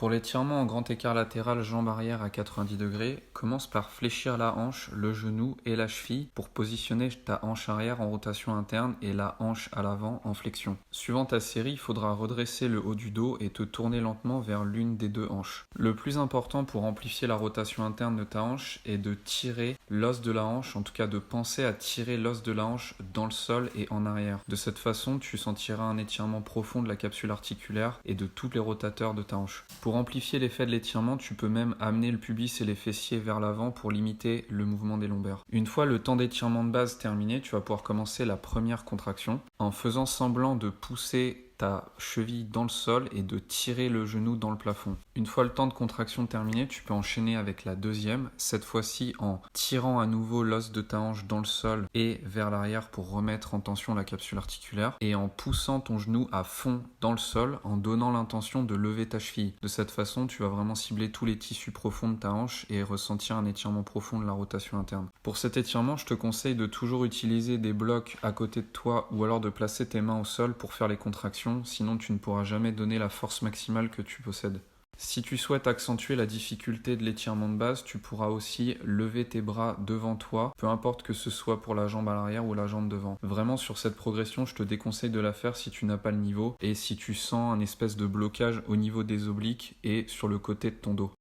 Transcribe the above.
Pour l'étirement en grand écart latéral jambe arrière à 90 degrés, commence par fléchir la hanche, le genou et la cheville pour positionner ta hanche arrière en rotation interne et la hanche à l'avant en flexion. Suivant ta série, il faudra redresser le haut du dos et te tourner lentement vers l'une des deux hanches. Le plus important pour amplifier la rotation interne de ta hanche est de tirer l'os de la hanche, en tout cas de penser à tirer l'os de la hanche dans le sol et en arrière. De cette façon, tu sentiras un étirement profond de la capsule articulaire et de tous les rotateurs de ta hanche. Pour amplifier l'effet de l'étirement, tu peux même amener le pubis et les fessiers vers l'avant pour limiter le mouvement des lombaires. Une fois le temps d'étirement de base terminé, tu vas pouvoir commencer la première contraction en faisant semblant de pousser ta cheville dans le sol et de tirer le genou dans le plafond. Une fois le temps de contraction terminé, tu peux enchaîner avec la deuxième, cette fois-ci en tirant à nouveau l'os de ta hanche dans le sol et vers l'arrière pour remettre en tension la capsule articulaire et en poussant ton genou à fond dans le sol en donnant l'intention de lever ta cheville. De cette façon, tu vas vraiment cibler tous les tissus profonds de ta hanche et ressentir un étirement profond de la rotation interne. Pour cet étirement, je te conseille de toujours utiliser des blocs à côté de toi ou alors de placer tes mains au sol pour faire les contractions, sinon tu ne pourras jamais donner la force maximale que tu possèdes. Si tu souhaites accentuer la difficulté de l'étirement de base, tu pourras aussi lever tes bras devant toi, peu importe que ce soit pour la jambe à l'arrière ou la jambe devant. Vraiment, sur cette progression, je te déconseille de la faire si tu n'as pas le niveau et si tu sens un espèce de blocage au niveau des obliques et sur le côté de ton dos.